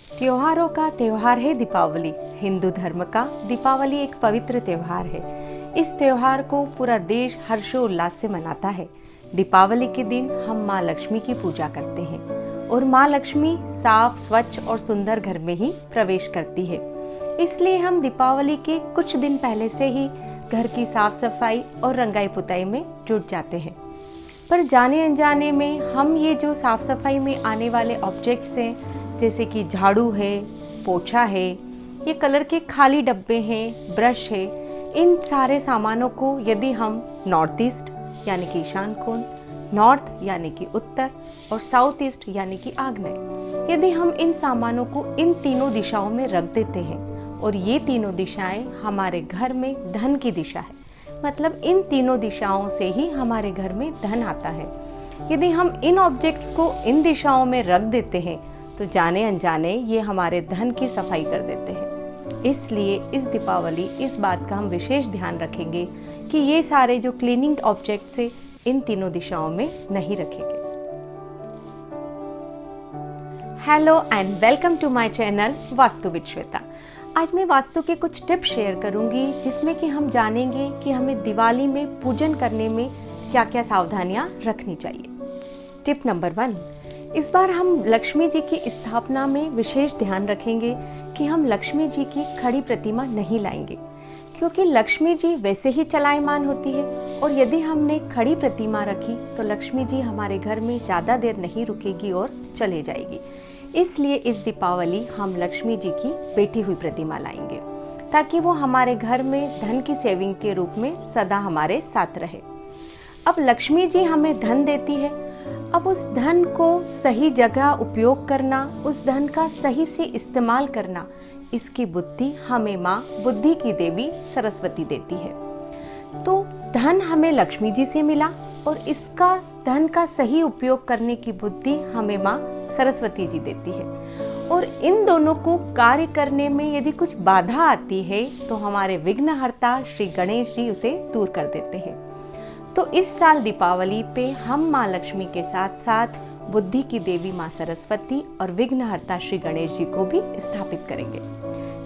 त्योहारों का त्योहार है दीपावली। हिंदू धर्म का दीपावली एक पवित्र त्योहार है। इस त्योहार को पूरा देश हर्षोल्लास से मनाता है। दीपावली के दिन हम माँ लक्ष्मी की पूजा करते हैं और माँ लक्ष्मी साफ, स्वच्छ और सुंदर घर में ही प्रवेश करती है। इसलिए हम दीपावली के कुछ दिन पहले से ही घर की साफ सफाई और रंगाई पुताई में जुट जाते हैं। पर जाने अनजाने में हम ये जो साफ सफाई में आने वाले ऑब्जेक्ट्स हैं, जैसे कि झाड़ू है, पोछा है, ये कलर के खाली डब्बे हैं, ब्रश है, इन सारे सामानों को यदि हम नॉर्थ ईस्ट यानी कि ईशान कोण, नॉर्थ यानी कि उत्तर और साउथ ईस्ट यानी कि आग्नेय, यदि हम इन सामानों को इन तीनों दिशाओं में रख देते हैं और ये तीनों दिशाएं हमारे घर में धन की दिशा है, मतलब इन तीनों दिशाओं से ही हमारे घर में धन आता है। यदि हम इन ऑब्जेक्ट्स को इन दिशाओं में रख देते हैं तो जाने अनजाने ये हमारे धन की सफाई कर देते हैं। इसलिए इस दीपावली इस बात का हम विशेष ध्यान रखेंगे कि ये सारे जो क्लीनिंग ऑब्जेक्ट्स से इन तीनों दिशाओं में नहीं रखेंगे। Hello and welcome to my channel Vastu with Shweta. आज मैं वास्तु के कुछ टिप्स शेयर करूंगी जिसमें कि हम जानेंगे कि हमें दिवाली में पूजन करने में क्या क्या सावधानियां रखनी चाहिए। टिप नंबर 1, इस बार हम लक्ष्मी जी की स्थापना में विशेष ध्यान रखेंगे कि हम लक्ष्मी जी की खड़ी प्रतिमा नहीं लाएंगे, क्योंकि लक्ष्मी जी वैसे ही चलायमान होती है और यदि हमने खड़ी प्रतिमा रखी तो लक्ष्मी जी हमारे घर में ज़्यादा देर नहीं रुकेगी और चले जाएगी। इसलिए इस दीपावली हम लक्ष्मी जी की बैठी हुई प्रतिमा लाएंगे ताकि वो हमारे घर में धन की सेविंग के रूप में सदा हमारे साथ रहे। अब लक्ष्मी जी हमें धन देती है, अब उस धन को सही जगह उपयोग करना, उस धन का सही से इस्तेमाल करना, इसकी बुद्धि हमें माँ बुद्धि की देवी सरस्वती देती है। तो धन हमें लक्ष्मी जी से मिला और इसका धन का सही उपयोग करने की बुद्धि हमें माँ सरस्वती जी देती है। और इन दोनों को कार्य करने में यदि कुछ बाधा आती है तो हमारे विघ्नहर्ता श्री गणेश जी उसे दूर कर देते हैं। तो इस साल दीपावली पे हम माँ लक्ष्मी के साथ साथ बुद्धि की देवी माँ सरस्वती और विघ्नहर्ता श्री गणेश जी को भी स्थापित करेंगे।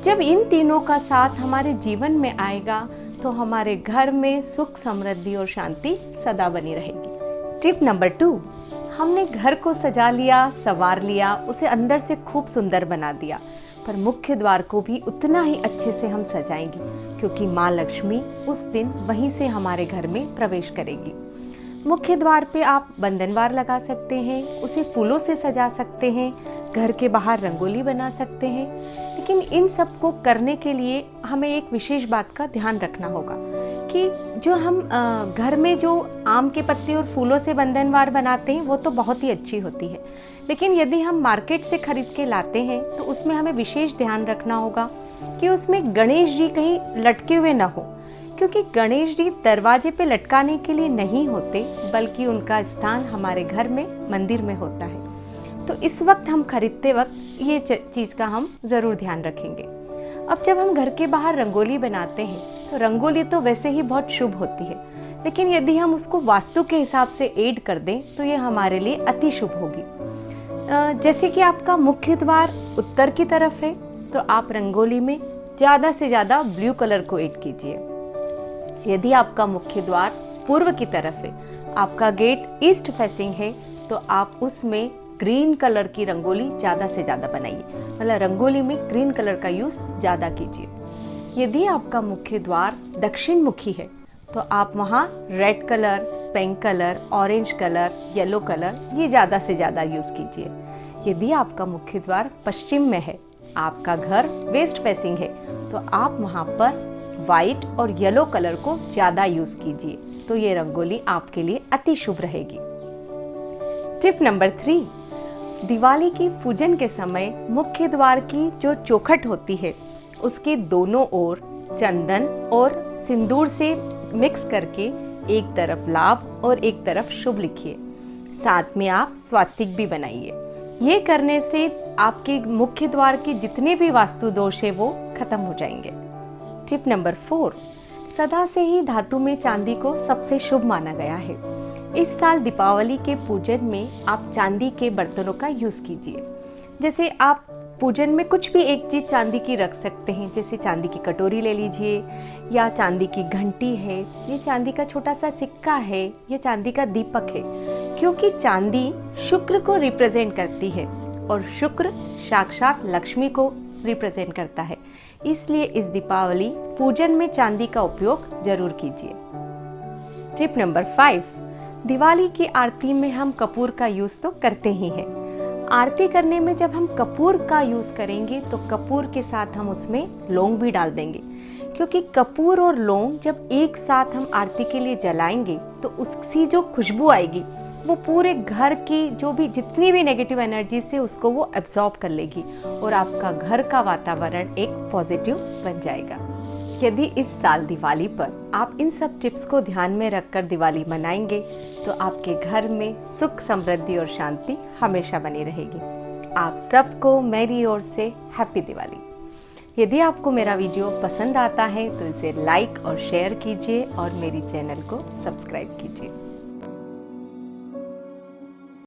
जब इन तीनों का साथ हमारे जीवन में आएगा तो हमारे घर में सुख, समृद्धि और शांति सदा बनी रहेगी। टिप नंबर 2, हमने घर को सजा लिया, संवार लिया, उसे अंदर से खूब सुंदर बना दिया, पर मुख्य द्वार को भी उतना ही अच्छे से हम सजाएंगे क्योंकि माँ लक्ष्मी उस दिन वहीं से हमारे घर में प्रवेश करेगी। मुख्य द्वार पे आप बंधनवार लगा सकते हैं, उसे फूलों से सजा सकते हैं, घर के बाहर रंगोली बना सकते हैं, लेकिन इन सब को करने के लिए हमें एक विशेष बात का ध्यान रखना होगा कि जो हम घर में जो आम के पत्ते और फूलों से बंधनवार बनाते हैं वो तो बहुत ही अच्छी होती है, लेकिन यदि हम मार्केट से खरीद के लाते हैं तो उसमें हमें विशेष ध्यान रखना होगा कि उसमें गणेश जी कहीं लटके हुए ना हो, क्योंकि गणेश जी दरवाजे पे लटकाने के लिए नहीं होते बल्कि उनका स्थान हमारे घर में मंदिर में होता है। तो इस वक्त हम खरीदते वक्त ये चीज़ का हम ज़रूर ध्यान रखेंगे। अब जब हम घर के बाहर रंगोली बनाते हैं तो रंगोली तो वैसे ही बहुत शुभ होती है, लेकिन यदि हम उसको वास्तु के हिसाब से ऐड कर दें तो ये हमारे लिए अति शुभ होगी। जैसे कि आपका मुख्य द्वार उत्तर की तरफ है तो आप रंगोली में ज़्यादा से ज़्यादा ब्लू कलर को ऐड कीजिए। यदि आपका मुख्य द्वार पूर्व की तरफ है, आपका गेट ईस्ट फेसिंग है, तो आप उसमें ग्रीन कलर की रंगोली ज़्यादा से ज़्यादा बनाइए, मतलब रंगोली में ग्रीन कलर का यूज़ ज़्यादा कीजिए। यदि आपका मुख्य द्वार दक्षिण मुखी है तो आप वहाँ red colour, pink colour, orange colour, yellow colour ये ज़्यादा से ज़्यादा यूज़ कीजिए। यदि आपका मुख्य द्वार पश्चिम में है, आपका घर वेस्ट फेसिंग है, तो आप वहाँ पर वाइट और येलो कलर को ज़्यादा यूज़ कीजिए, तो ये रंगोली आपके लिए अति शुभ रहेगी। टिप नंबर 3, दिवाली की पूजन के समय मुख्य द्वार की जो चौखट होती है उसके दोनों ओर चंदन और सिंदूर से मिक्स करके एक तरफ लाभ और एक तरफ शुभ लिखिए। साथ में आप स्वास्तिक भी बनाइए। ये करने से आपके मुख्य द्वार के जितने भी वास्तु दोष है वो खत्म हो जाएंगे। टिप नंबर 4, सदा से ही धातु में चांदी को सबसे शुभ माना गया है। इस साल दीपावली के पूजन में आप चांदी के बर्तनों का यूज़ कीजिए। जैसे आप पूजन में कुछ भी एक चीज़ चांदी की रख सकते हैं, जैसे चांदी की कटोरी ले लीजिए, या चांदी की घंटी है, ये चांदी का छोटा सा सिक्का है, ये चांदी का दीपक है, क्योंकि चांदी शुक्र को रिप्रेजेंट करती है और शुक्र साक्षात लक्ष्मी को रिप्रेजेंट करता है। इसलिए इस दीपावली पूजन में चांदी का उपयोग जरूर कीजिए। टिप नंबर 5, दिवाली की आरती में हम कपूर का यूज़ तो करते ही हैं। आरती करने में जब हम कपूर का यूज़ करेंगे तो कपूर के साथ हम उसमें लौंग भी डाल देंगे, क्योंकि कपूर और लौंग जब एक साथ हम आरती के लिए जलाएंगे तो उसकी जो खुशबू आएगी वो पूरे घर की जो भी जितनी भी नेगेटिव एनर्जी से उसको वो एब्जॉर्ब कर लेगी और आपका घर का वातावरण एक पॉजिटिव बन जाएगा। यदि इस साल दिवाली पर आप इन सब टिप्स को ध्यान में रखकर दिवाली मनाएंगे तो आपके घर में सुख, समृद्धि और शांति हमेशा बनी रहेगी। आप सबको मेरी ओर से हैप्पी दिवाली। यदि आपको मेरा वीडियो पसंद आता है तो इसे लाइक और शेयर कीजिए और मेरी चैनल को सब्सक्राइब कीजिए।